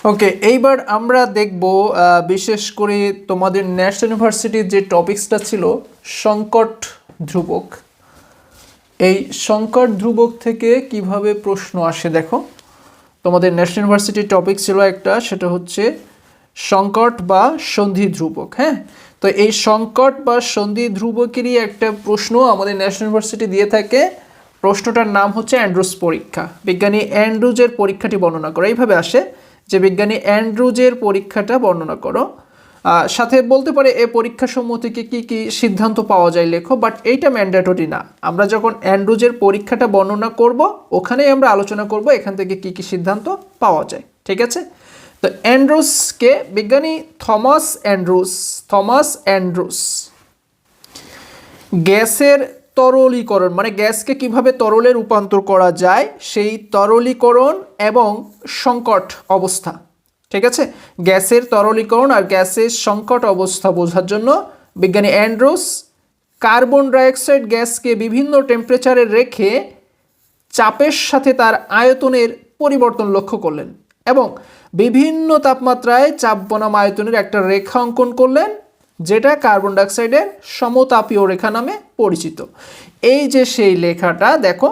ওকে, এইবার আমরা দেখব বিশেষ করে তোমাদের ন্যাশনাল ইউনিভার্সিটির যে টপিকসটা ছিল সংকট ধ্রুবক। এই সংকট ধ্রুবক থেকে কিভাবে প্রশ্ন আসে দেখো। তোমাদের ন্যাশনাল ইউনিভার্সিটির টপিক ছিল একটা, সেটা হচ্ছে সংকট বা সন্ধি ধ্রুবক। হ্যাঁ, তো এই সংকট বা সন্ধি ধ্রুবকেরই একটা প্রশ্ন আমাদের ন্যাশনাল ইউনিভার্সিটি দিয়ে থাকে। প্রশ্নটার নাম হচ্ছে অ্যান্ড্রুজ পরীক্ষা। বিজ্ঞানী অ্যান্ড্রুজের পরীক্ষাটি বর্ণনা করো। এইভাবে আসে যে বিজ্ঞানী অ্যান্ড্রুজের পরীক্ষাটা বর্ণনা করো। সাথে বলতে পারে এ পরীক্ষাসমূহ থেকে কী কী সিদ্ধান্ত পাওয়া যায় লেখো, বাট এইটা ম্যান্ডেটরি না। আমরা যখন অ্যান্ড্রুজের পরীক্ষাটা বর্ণনা করব ওখানেই আমরা আলোচনা করব এখান থেকে কী কী সিদ্ধান্ত পাওয়া যায়। ঠিক আছে, তো অ্যান্ড্রুজকে বিজ্ঞানী থমাস অ্যান্ড্রুজ গ্যাসের তরলীকরণ মানে গ্যাসকে কিভাবে তরলে রূপান্তর করা যায় সেই তরলীকরণ এবং সংকট অবস্থা। ঠিক আছে, গ্যাসের তরলীকরণ আর গ্যাসের সংকট অবস্থা বোঝার জন্য বিজ্ঞানী অ্যান্ড্রুজ কার্বন ডাইঅক্সাইড গ্যাসকে বিভিন্ন টেম্পারেচারে রেখে চাপের সাথে তার আয়তনের পরিবর্তন লক্ষ্য করলেন এবং বিভিন্ন তাপমাত্রায় চাপ বনাম আয়তনের একটা রেখা অঙ্কন করলেন, যেটা কার্বন ডাইঅক্সাইডের সমতাপীয় রেখা নামে পরিচিত। এই যে সেই লেখাটা দেখো,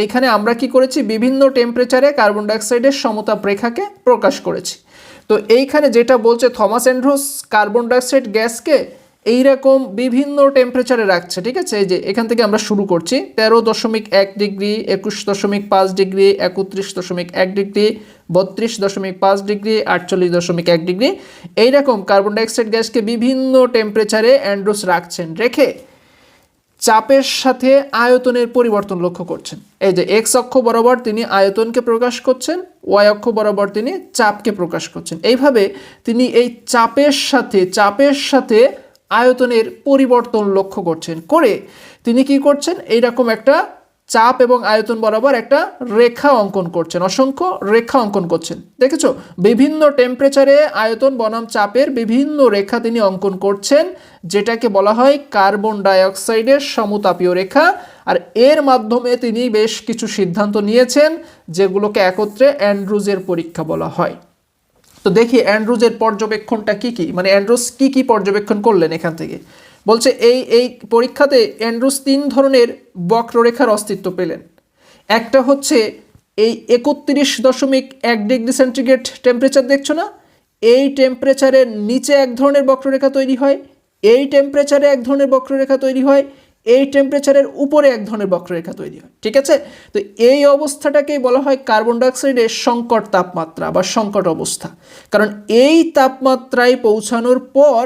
এইখানে আমরা কি করেছি, বিভিন্ন টেম্পারেচারে কার্বন ডাইঅক্সাইডের সমতাপ রেখাকে প্রকাশ করেছি। তো এইখানে যেটা বলছে থমাস অ্যান্ড্রুজ কার্বন ডাইঅক্সাইড গ্যাসকে এইরকম বিভিন্ন টেম্পারেচারে রাখছে। ঠিক আছে, এই যে এখান থেকে আমরা শুরু করছি 13.1 degree, 21.5 degree, 31.1 degree, 32.5 degree, 48.1 degree, এইরকম কার্বন ডাইঅক্সাইড গ্যাসকে বিভিন্ন টেম্পারেচারে অ্যান্ড্রুজ রাখছেন, রেখে চাপের সাথে আয়তনের পরিবর্তন লক্ষ্য করছেন। এই যে এক্স অক্ষ বরাবর তিনি আয়তনকে প্রকাশ করছেন, ওয়াই অক্ষ বরাবর তিনি চাপকে প্রকাশ করছেন। এইভাবে তিনি এই চাপের সাথে আয়তনের পরিবর্তন লক্ষ্য করছেন, করে তিনি কি করছেন, এইরকম একটা চাপ এবং আয়তন বরাবর একটা রেখা অঙ্কন করছেন, অসংখ্য রেখা অঙ্কন করছেন। দেখেছো, বিভিন্ন টেম্পারেচারে আয়তন বনাম চাপের বিভিন্ন রেখা তিনি অঙ্কন করছেন, যেটাকে বলা হয় কার্বন ডাইঅক্সাইডের সমতাপীয় রেখা। আর এর মাধ্যমে তিনি বেশ কিছু সিদ্ধান্ত নিয়েছেন, যেগুলোকে একত্রে অ্যান্ড্রুজের পরীক্ষা বলা হয়। তো দেখি অ্যান্ড্রুজের পর্যবেক্ষণটা কি কি, মানে অ্যান্ড্রুজ কি কি পর্যবেক্ষণ করলেন। এখান থেকে বলছে এই পরীক্ষাতে অ্যান্ড্রুজ 3 ধরনের বক্ররেখার অস্তিত্ব পেলেন। একটা হচ্ছে এই 31.1 ডিগ্রি সেন্টিগ্রেড টেম্পারেচার দেখছো না, এই টেম্পারেচারের নিচে এক ধরনের বক্ররেখা তৈরি হয়, এই টেম্পারেচারে এক ধরনের বক্ররেখা তৈরি হয়, এই টেম্পারেচারের উপরে এক ধরনের বক্ররেখা তৈরি হয়। ঠিক আছে, তো এই অবস্থাটাকেই বলা হয় কার্বন ডাইঅক্সাইডের সংকট তাপমাত্রা বা সংকট অবস্থা। কারণ এই তাপমাত্রায় পৌঁছানোর পর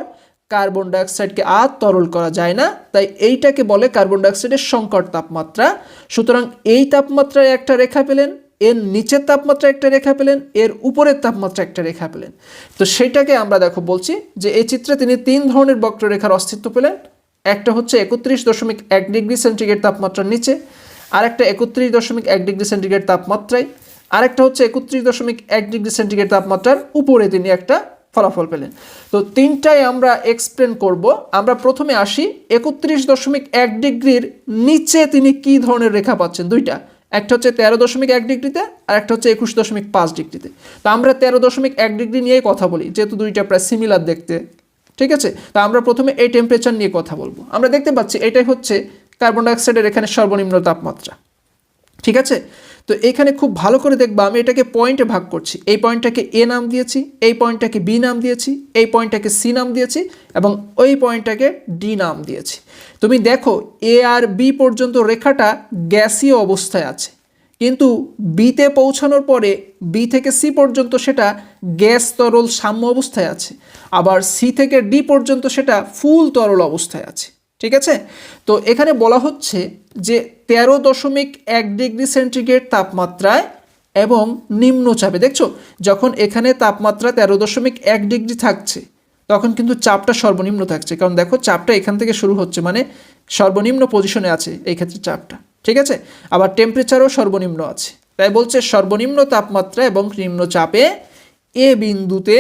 কার্বন ডাইঅক্সাইডকে আর তরল করা যায় না, তাই এইটাকে বলে কার্বন ডাইঅক্সাইডের সংকট তাপমাত্রা। সুতরাং এই তাপমাত্রায় একটা রেখা পেলেন, এর নিচের তাপমাত্রা একটা রেখা পেলেন, এর উপরের তাপমাত্রা একটা রেখা পেলেন। তো সেটাকে আমরা দেখো বলছি যে এই চিত্রে তিনি 3 ধরনের বক্ররেখার অস্তিত্ব পেলেন। একটা হচ্ছে 31.1 ডিগ্রি সেন্টিগ্রেড তাপমাত্রার নিচে, আরেকটা 31.1 ডিগ্রি সেন্টিগ্রেড তাপমাত্রায়, আরেকটা হচ্ছে 31.1 ডিগ্রি সেন্টিগ্রেড তাপমাত্রার উপরে তিনি একটা ফলাফল পেলেন। তো তিনটাই আমরা এক্সপ্লেন করব। আমরা প্রথমে আসি 31.1 ডিগ্রির নিচে তিনি কি ধরনের রেখা পাচ্ছেন। দুইটা, একটা হচ্ছে 13.1 ডিগ্রিতে আর একটা হচ্ছে 21.5 ডিগ্রিতে। তো আমরা 13.1 ডিগ্রি নিয়েই কথা বলি, যেহেতু দুইটা প্রায় সিমিলার দেখতে। ঠিক আছে, তা আমরা প্রথমে এই টেম্পারেচার নিয়ে কথা বলবো। আমরা দেখতে পাচ্ছি এটাই হচ্ছে কার্বন ডাইঅক্সাইডের এখানে সর্বনিম্ন তাপমাত্রা। ঠিক আছে, তো এখানে খুব ভালো করে দেখবা, আমি এটাকে পয়েন্টে ভাগ করছি। এই পয়েন্টটাকে এ নাম দিয়েছি, এই পয়েন্টটাকে বি নাম দিয়েছি, এই পয়েন্টটাকে সি নাম দিয়েছি এবং ওই পয়েন্টটাকে ডি নাম দিয়েছি। তুমি দেখো এ আর বি পর্যন্ত রেখাটা গ্যাসীয় অবস্থায় আছে, কিন্তু বিতে পৌঁছানোর পরে বি থেকে সি পর্যন্ত সেটা গ্যাস তরল সাম্য অবস্থায় আছে, আবার সি থেকে ডি পর্যন্ত সেটা ফুল তরল অবস্থায় আছে। ঠিক আছে, তো এখানে বলা হচ্ছে যে 13.1 ডিগ্রি সেন্টিগ্রেড তাপমাত্রায় এবং নিম্নচাপে, দেখছো যখন এখানে তাপমাত্রা 13.1 ডিগ্রি থাকছে তখন কিন্তু চাপটা সর্বনিম্ন থাকছে, কারণ দেখো চাপটা এখান থেকে শুরু হচ্ছে, মানে সর্বনিম্ন পজিশনে আছে এই ক্ষেত্রে চাপটা। ঠিক আছে, আবার টেম্পারেচারও সর্বনিম্ন আছে, তাই বলছে সর্বনিম্ন তাপমাত্রা এবং নিম্ন চাপে এ বিন্দুতে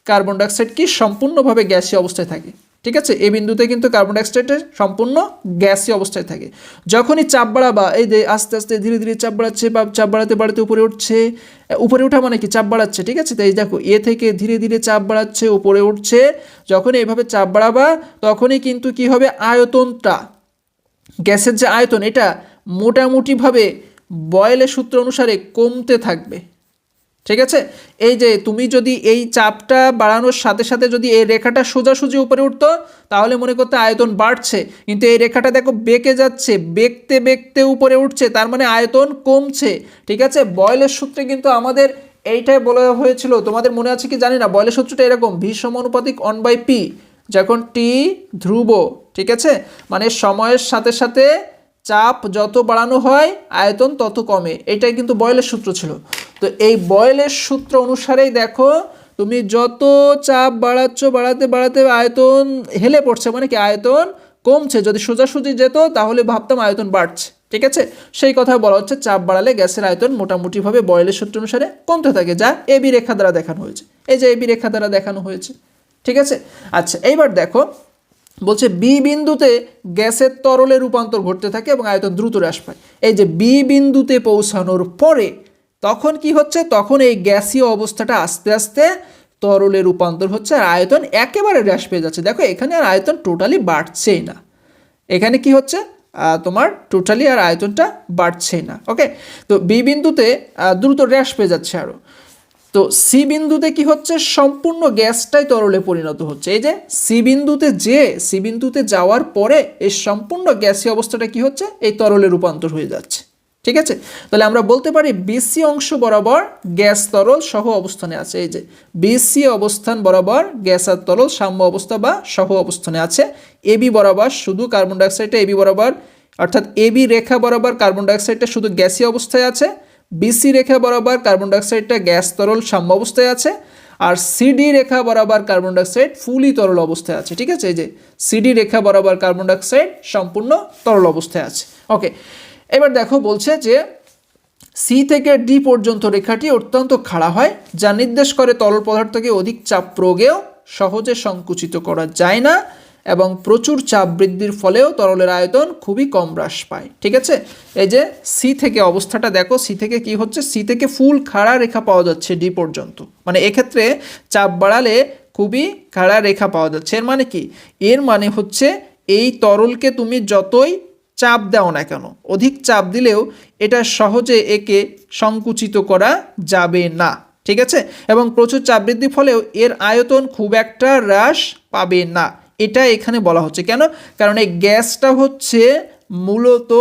কার্বন ডাইঅক্সাইড কি সম্পূর্ণভাবে গ্যাসীয় অবস্থায় থাকে। ঠিক আছে, এই বিন্দুতে কিন্তু কার্বন ডাইঅক্সাইডের সম্পূর্ণ গ্যাসীয় অবস্থায় থাকে। যখনই চাপ বাড়াবা, এই যে আস্তে আস্তে ধীরে ধীরে চাপ বাড়াচ্ছে বা চাপ বাড়াতে বাড়াতে উপরে উঠছে, উপরে ওঠা মানে কি চাপ বাড়াচ্ছে, ঠিক আছে। তাই দেখো এ থেকে ধীরে ধীরে চাপ বাড়াচ্ছে, উপরে উঠছে, যখন এইভাবে চাপ বাড়াবা তখনই কিন্তু কি হবে, আয়তনটা, গ্যাসের যে আয়তন এটা মোটামুটিভাবে বয়েলের সূত্র অনুসারে কমতে থাকবে, ঠিক আছে। এই যে তুমি যদি এই চাপটা বাড়ানোর সাথে সাথে যদি এই রেখাটা সোজাসুজি উপরে উঠতো তাহলে মনে করতে আয়তন বাড়ছে, কিন্তু এই রেখাটা দেখো বেঁকে যাচ্ছে, বেঁকতে বেঁকতে উপরে উঠছে, তার মানে আয়তন কমছে, ঠিক আছে। বয়েলের সূত্রে কিন্তু আমাদের এইটাই বলা হয়েছিল, তোমাদের মনে আছে কি জানি না। বয়েলের সূত্রটা এরকম, ভি সমানুপাতিক 1/p, যখন টি ধ্রুব, ঠিক আছে, মানে সময়ের সাথে সাথে চাপ যত বাড়ানো হয় আয়তন তত কমে, এটাই কিন্তু বয়েলের সূত্র ছিল। তো এই বয়েলের সূত্র অনুসারেই দেখো তুমি যত চাপ বাড়াচ্ছ বাড়াতে বাড়াতে আয়তন হেলে পড়ছে, মানে কি আয়তন কমছে। যদি সোজাসুজি যেত তাহলে ভাবতাম আয়তন বাড়ছে, ঠিক আছে। সেই কথা বলা হচ্ছে চাপ বাড়ালে গ্যাসের আয়তন মোটামুটিভাবে বয়েলের সূত্র অনুসারে কমতে থাকে, যা এবি রেখা দ্বারা দেখানো হয়েছে। এই যে এবি রেখা দ্বারা দেখানো হয়েছে, ঠিক আছে। আচ্ছা, এইবার দেখো বলছে বি বিন্দুতে গ্যাসের তরলে রূপান্তর ঘটতে থাকে এবং আয়তন দ্রুত হ্রাস পায়। এই যে বি বিন্দুতে পৌঁছানোর পরে তখন কি হচ্ছে, তখন এই গ্যাসীয় অবস্থাটা আস্তে আস্তে তরলে রূপান্তর হচ্ছে আর আয়তন একেবারে হ্রাস পেয়ে যাচ্ছে। দেখো এখানে আর আয়তন টোটালি বাড়ছেই না, এখানে কি হচ্ছে তোমার টোটালি আর আয়তনটা বাড়ছেই না। ওকে, তো বি বিন্দুতে দ্রুত হ্রাস পেয়ে যাচ্ছে আরও। তো সি বিন্দুতে কি হচ্ছে, সম্পূর্ণ গ্যাসটাই তরলে পরিণত হচ্ছে। এই যে সি বিন্দুতে যাওয়ার পরে এই সম্পূর্ণ গ্যাসীয় অবস্থাটা কি হচ্ছে, এই তরলে রূপান্তর হয়ে যাচ্ছে, ঠিক আছে। তাহলে আমরা বলতে পারি বিসি অংশ বরাবর গ্যাস তরল সহ অবস্থানে আছে। এই যে বিসি অবস্থান বরাবর গ্যাস আর তরল সাম্য অবস্থা বা সহ অবস্থানে আছে। এবি বরাবর শুধু কার্বন ডাইঅক্সাইডটা এবি বরাবর, অর্থাৎ এবি রেখা বরাবর কার্বন ডাইঅক্সাইডটা শুধু গ্যাসীয় অবস্থায় আছে, বিসি রেখা বরাবর কার্বন ডাইঅক্সাইডটা গ্যাস তরল সাম্য অবস্থায় আছে, আর সিডি রেখা বরাবর কার্বন ডাইঅক্সাইড ফুলি তরল অবস্থায় আছে, ঠিক আছে। এই যে সিডি রেখা বরাবর কার্বন ডাইঅক্সাইড সম্পূর্ণ তরল অবস্থায় আছে। ওকে, এবার দেখো বলছে যে সি থেকে ডি পর্যন্ত রেখাটি অত্যন্ত খাড়া হয়, যা নির্দেশ করে তরল পদার্থকে অধিক চাপ প্রয়োগেও সহজে সংকুচিত করা যায় না এবং প্রচুর চাপ বৃদ্ধির ফলেও তরলের আয়তন খুবই কম হ্রাস পায়, ঠিক আছে। এই যে সি থেকে অবস্থাটা দেখো, সি থেকে কি হচ্ছে, সি থেকে ফুল খাড়া রেখা পাওয়া যাচ্ছে ডি পর্যন্ত, মানে এক্ষেত্রে চাপ বাড়ালে খুবই খাড়া রেখা পাওয়া যাচ্ছে। এর মানে কি, এর মানে হচ্ছে এই তরলকে তুমি যতই চাপ দাও না কেন, অধিক চাপ দিলেও এটা সহজে একে সংকুচিত করা যাবে না, ঠিক আছে। এবং প্রচুর চাপ বৃদ্ধির ফলেও এর আয়তন খুব একটা হ্রাস পাবে না, এটা এখানে বলা হচ্ছে। কেন? কারণ এই গ্যাসটা হচ্ছে মূলত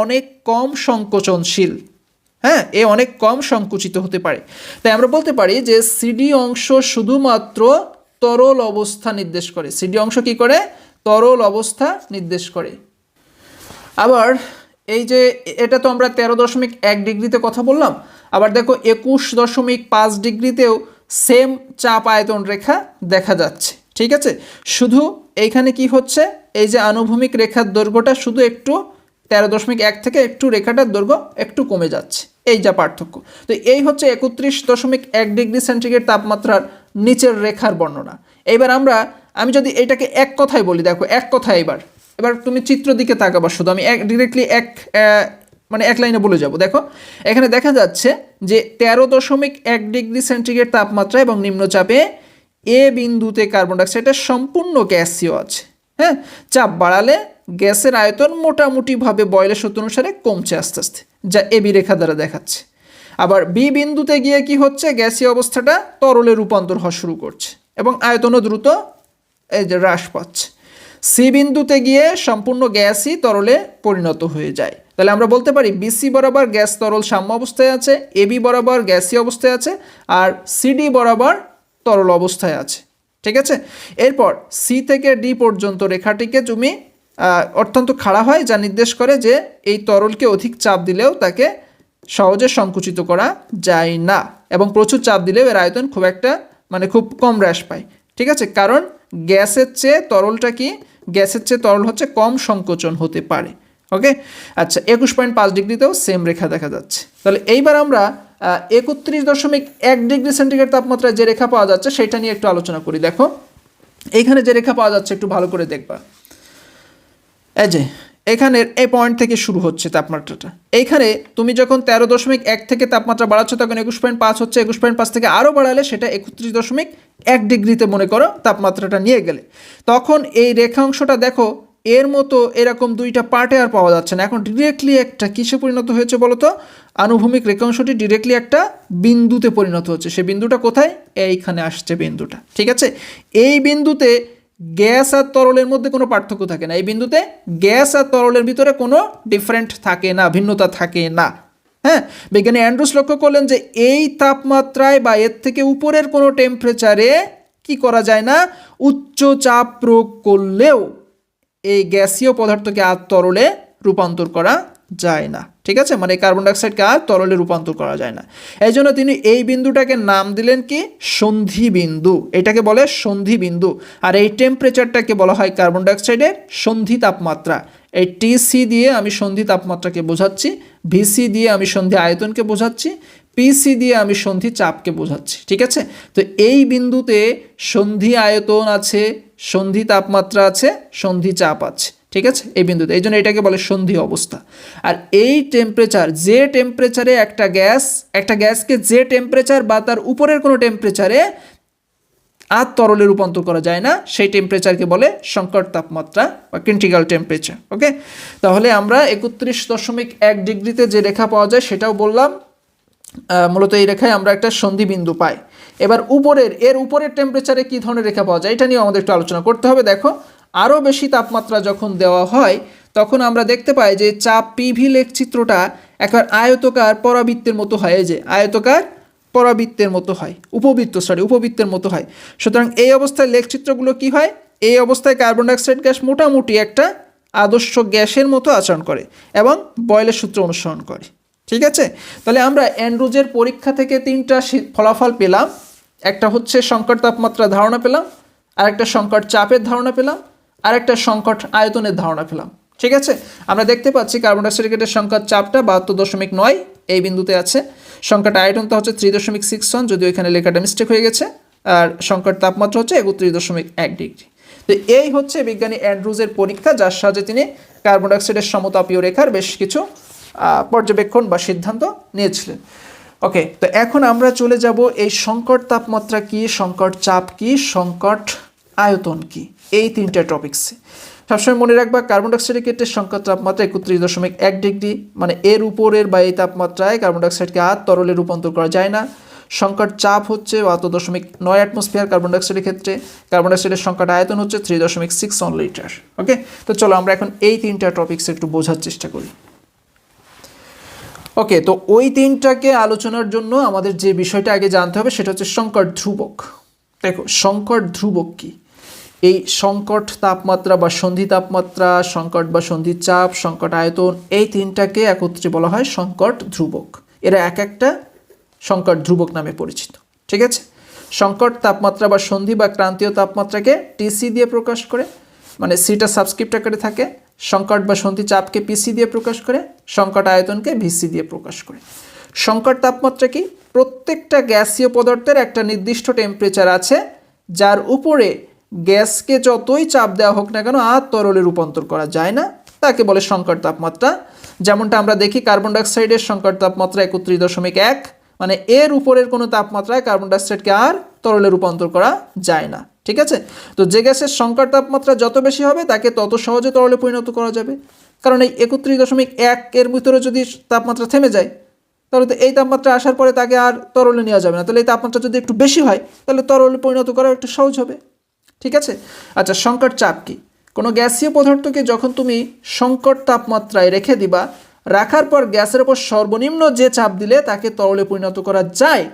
অনেক কম সংকোচনশীল, হ্যাঁ, এ অনেক কম সংকুচিত হতে পারে। তাই আমরা বলতে পারি যে সিডি অংশ শুধুমাত্র তরল অবস্থা নির্দেশ করে। সিডি অংশ কি করে, তরল অবস্থা নির্দেশ করে। আবার এই যে এটা তো আমরা 13.1 ডিগ্রিতে কথা বললাম, আবার দেখো 21.5 ডিগ্রিতেও সেম চাপ আয়তন রেখা দেখা যাচ্ছে, ঠিক আছে। শুধু এইখানে কি হচ্ছে, এই যে আনুভূমিক রেখার দৈর্ঘ্যটা শুধু একটু 13.1 থেকে একটু রেখাটার দৈর্ঘ্য একটু কমে যাচ্ছে, এই যা পার্থক্য। তো এই হচ্ছে 31.1 ডিগ্রি সেন্টিগ্রেড তাপমাত্রার নিচের রেখার বর্ণনা। এইবার আমি যদি এটাকে এক কথায় বলি, দেখো এক কথায় এবার তুমি চিত্র দিকে তাকাবা, শুধু আমি ডিরেক্টলি এক লাইনে বলে যাব। দেখো এখানে দেখা যাচ্ছে যে 13.1 ডিগ্রি সেন্টিগ্রেড তাপমাত্রা এবং নিম্নচাপে এ বিন্দুতে কার্বন ডাইঅক্সাইডের সম্পূর্ণ গ্যাসীয় আছে, হ্যাঁ। চাপ বাড়ালে গ্যাসের আয়তন মোটামুটিভাবে বয়েলের সূত্র অনুসারে কমছে আস্তে আস্তে, যা এবি রেখা দ্বারা দেখাচ্ছে। আবার বি বিন্দুতে গিয়ে কি হচ্ছে, গ্যাসীয় অবস্থাটা তরলে রূপান্তর হওয়া শুরু করছে এবং আয়তনও দ্রুত এই যে হ্রাস পাচ্ছে। সি বিন্দুতে গিয়ে সম্পূর্ণ গ্যাসই তরলে পরিণত হয়ে যায়। তাহলে আমরা বলতে পারি বিসি বরাবর গ্যাস তরল সাম্য অবস্থায় আছে, এবি বরাবর গ্যাসীয় অবস্থায় আছে, আর সিডি বরাবর তরল অবস্থায় আছে, ঠিক আছে। এরপর সি থেকে ডি পর্যন্ত রেখাটিকে তুমি অত্যন্ত খাড়া হয়, যা নির্দেশ করে যে এই তরলকে অধিক চাপ দিলেও তাকে সহজে সংকুচিত করা যায় না এবং প্রচুর চাপ দিলেও এর আয়তন খুব কম হ্রাস পায়, ঠিক আছে। কারণ গ্যাসের চেয়ে তরল হচ্ছে কম সংকোচন হতে পারে। ওকে, আচ্ছা 21.5 ডিগ্রিতেও সেম রেখা দেখা যাচ্ছে। তাহলে এইবার আমরা 31.1 ডিগ্রি সেন্টিগ্রেড তাপমাত্রায় যে রেখা পাওয়া যাচ্ছে সেটা নিয়ে একটু আলোচনা করি। দেখো এইখানে যে রেখা পাওয়া যাচ্ছে একটু ভালো করে দেখবা, এই যে এখানের এই পয়েন্ট থেকে শুরু হচ্ছে তাপমাত্রাটা। এইখানে তুমি যখন 13.1 থেকে তাপমাত্রা বাড়াচ্ছ তখন 21.5 হচ্ছে, 21.5 থেকে আরও বাড়ালে সেটা 31.1 ডিগ্রিতে মনে করো তাপমাত্রাটা নিয়ে গেলে, তখন এই রেখাংশটা দেখো এর মতো এরকম দুইটা পার্টে আর পাওয়া যাচ্ছে না, এখন ডিরেক্টলি একটা কিসে পরিণত হয়েছে বলো তো? আনুভূমিক রেখাংশটি ডিরেক্টলি একটা বিন্দুতে পরিণত হচ্ছে। সে বিন্দুটা কোথায়? এইখানে আসছে বিন্দুটা, ঠিক আছে? এই বিন্দুতে গ্যাস আর তরলের মধ্যে কোনো পার্থক্য থাকে না, এই বিন্দুতে গ্যাস আর তরলের ভিতরে কোনো ডিফারেন্ট থাকে না, ভিন্নতা থাকে না। হ্যাঁ, বিজ্ঞানী অ্যান্ড্রুস লক্ষ্য করলেন যে এই তাপমাত্রায় বা এর থেকে উপরের কোনো টেম্পারেচারে কি করা যায় না, উচ্চ চাপ প্রয়োগ করলেও এই গ্যাসীয় পদার্থকে আর তরলে রূপান্তর করা যায় না, ঠিক আছে? মানে কার্বন ডাইঅক্সাইডকে আর তরলে রূপান্তর করা যায় না। এই জন্য তিনি এই বিন্দুটাকে নাম দিলেন কি? সন্ধি বিন্দু। এটাকে বলে সন্ধি বিন্দু। আর এই টেম্পারেচারটাকে বলা হয় কার্বন ডাইঅক্সাইডের সন্ধি তাপমাত্রা। এই টিসি দিয়ে আমি সন্ধি তাপমাত্রাকে বোঝাচ্ছি, ভিসি দিয়ে আমি সন্ধি আয়তনকে বোঝাচ্ছি, পিসি দিয়ে আমি সন্ধি চাপকে বোঝাচ্ছি, ঠিক আছে? তো এই বিন্দুতে সন্ধি আয়তন আছে, সন্ধি তাপমাত্রা আছে, সন্ধি চাপ আছে, ঠিক আছে? এই বিন্দুতে, এই জন্য এটাকে বলে সন্ধি অবস্থা। আর এই টেম্পারেচার, যে টেম্পারেচারে একটা গ্যাসকে যে টেম্পারেচার বা তার উপরের কোনো টেম্পারেচারে আর তরলে রূপান্তর করা যায় না, সেই টেম্পারেচারকে বলে সংকট তাপমাত্রা বা ক্রিটিক্যাল টেম্পারেচার। ওকে, তাহলে আমরা 31.1 ডিগ্রিতে যে রেখা পাওয়া যায় সেটাও বললাম। মূলত এই রেখায় আমরা একটা সন্ধি বিন্দু পাই। এবার এর উপরের টেম্পারেচারে কী ধরনের রেখা পাওয়া যায় এটা নিয়ে আমাদের একটু আলোচনা করতে হবে। দেখো, আরও বেশি তাপমাত্রা যখন দেওয়া হয় তখন আমরা দেখতে পাই যে চাপ পিভি লেখচিত্রটা একবার আয়তকার পরাবৃত্তের মতো হয়, এই যে আয়তকার পরাবৃত্তের মতো হয়, উপবৃত্তের মতো হয়। সুতরাং এই অবস্থায় লেখচিত্রগুলো কি হয়? এই অবস্থায় কার্বন ডাইঅক্সাইড গ্যাস মোটামুটি একটা আদর্শ গ্যাসের মতো আচরণ করে এবং বয়েলের সূত্র অনুসরণ করে, ঠিক আছে? তাহলে আমরা অ্যান্ড্রুজের পরীক্ষা থেকে 3টা ফলাফল পেলাম। একটা হচ্ছে সংকট তাপমাত্রা ধারণা পেলাম, আর একটা সংকট চাপের ধারণা পেলাম, আর একটা সংকট আয়তনের ধারণা পেলাম, ঠিক আছে? আমরা দেখতে পাচ্ছি কার্বন ডাইঅক্সাইডের সংকট চাপটা 72.9 এই বিন্দুতে আছে, সংকট আয়তনটা হচ্ছে 3.61, যদিও এখানে লেখাটা মিস্টেক হয়ে গেছে, আর সংকট তাপমাত্রা হচ্ছে 31.1 ডিগ্রি। তো এই হচ্ছে বিজ্ঞানী অ্যান্ড্রুজের পরীক্ষা, যার সাহায্যে তিনি কার্বন ডাইঅক্সাইডের সমতাপীয় রেখার বেশ কিছু পর্যবেক্ষণ বা সিদ্ধান্ত নিয়েছিলেন। ওকে, তো এখন আমরা চলে যাব এই সংকট তাপমাত্রা কি, সংকট চাপ কি, সংকট আয়তন কি, এই 3টা টপিক্সে। সবসময় মনে রাখবা কার্বন ডাইঅক্সাইডের ক্ষেত্রে সংকট তাপমাত্রা 31.1 ডিগ্রি, মানে এর উপরের বা এই তাপমাত্রায় কার্বন ডাইঅক্সাইডকে আর তরলে রূপান্তর করা যায় না। সংকট চাপ হচ্ছে 72.9 অ্যাটমসফিয়ার কার্বন ডাইঅক্সাইডের ক্ষেত্রে। কার্বন ডাইঅক্সাইডের সংকট আয়তন হচ্ছে 3.61 লিটার। ওকে, তো চলো আমরা এখন এই 3টা টপিক্স একটু বোঝার চেষ্টা করি। ওকে, তো ওই 3টাকে আলোচনার জন্য আমাদের যে বিষয়টা আগে জানতে হবে সেটা হচ্ছে সংকট ধ্রুবক। দেখো, সংকট ধ্রুবক কি? এই সংকট তাপমাত্রা বা সন্ধি তাপমাত্রা, সংকট বা সন্ধি চাপ, সংকট আয়তন, এই 3টাকে একত্রে বলা হয় সংকট ধ্রুবক। এরা এক একটা সংকট ধ্রুবক নামে পরিচিত, ঠিক আছে? সংকট তাপমাত্রা বা সন্ধি বা ক্রান্তীয় তাপমাত্রাকে টিসি দিয়ে প্রকাশ করে, মানে সিটা সাবস্ক্রিপ্ট আকারে থাকে। সংকট বা সন্ধি চাপকে পিসি দিয়ে প্রকাশ করে, সংকট আয়তনকে ভিসি দিয়ে প্রকাশ করে। সংকট তাপমাত্রা কি? প্রত্যেকটা গ্যাসীয় পদার্থের একটা নির্দিষ্ট টেম্পারেচার আছে, যার উপরে গ্যাসকে যতই চাপ দেওয়া হোক না কেন আর তরলে রূপান্তর করা যায় না, তাকে বলে সংকট তাপমাত্রা। যেমনটা আমরা দেখি কার্বন ডাইঅক্সাইডের সংকট তাপমাত্রা 31.1, মানে এর উপরের কোনো তাপমাত্রায় কার্বন ডাইঅক্সাইডকে আর তরলে রূপান্তর করা যায় না, ঠিক আছে? তো যে গ্যাসের সংকট তাপমাত্রা যত বেশি হবে তাকে তত সহজে তরলে পরিণত করা যাবে, কারণ এই 31.1 এর ভিতরে যদি তাপমাত্রা থেমে যায় তাহলে তো এই তাপমাত্রা আসার পরে তাকে আর তরলে নেওয়া যাবে না। তাহলে এই তাপমাত্রা যদি একটু বেশি হয় তাহলে তরলে পরিণত করা একটু সহজ হবে, ঠিক আছে? আচ্ছা, সংকট চাপ কি? কোনো গ্যাসীয় পদার্থকে যখন তুমি সংকট তাপমাত্রায় রেখে দিবা, রাখার পর গ্যাসের ওপর সর্বনিম্ন যে চাপ দিলে তাকে তরলে পরিণত করা যায়,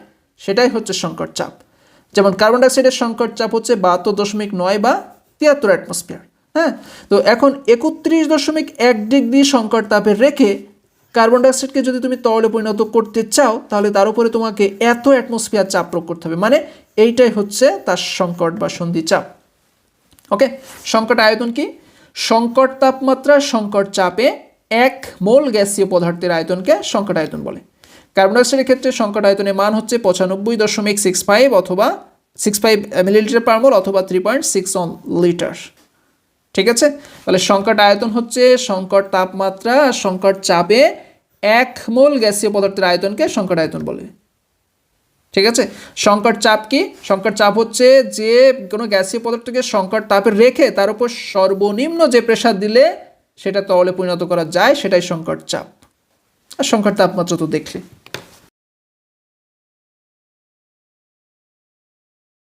সেটাই হচ্ছে সংকট চাপ। যেমন কার্বন ডাইঅক্সাইডের সংকট চাপ হচ্ছে 72.9 বা 73 অ্যাটমসফিয়ার। হ্যাঁ, তো এখন 31.1 ডিগ্রি সংকট তাপে রেখে কার্বন ডাইঅক্সাইডকে যদি তুমি তরলে পরিণত করতে চাও তাহলে তার উপরে তোমাকে এত অ্যাটমসফিয়ার চাপ প্রয়োগ করতে হবে, মানে এইটাই হচ্ছে তার সংকট বা সন্ধি চাপ। ওকে, সংকট আয়তন কি? সংকট তাপমাত্রা সংকট চাপে 1 মোল গ্যাসীয় পদার্থের আয়তনকে সংকট আয়তন বলে। কার্বন ডাইঅক্সাইডের ক্ষেত্রে সংকট আয়তনের মান হচ্ছে 95.65 অথবা 0.65 মিলিলিটার পার মোল অথবা 3.61 লিটার। ঠিক আছে, তাহলে সংকট আয়তন হচ্ছে সংকট তাপমাত্রা আর সংকট চাপে 1 মোল গ্যাসীয় পদার্থের আয়তনকে সংকট আয়তন বলে। ঠিক আছে, সংকট চাপ কি? সংকট চাপ হচ্ছে যে কোনো গ্যাসীয় পদার্থকে সংকট তাপে রেখে তার উপর সর্বনিম্ন যে প্রেসার দিলে সেটা তরলে পরিণত করা যায়, সেটাই সংকট চাপ। আর সংকট তাপমাত্রা তো দেখলে।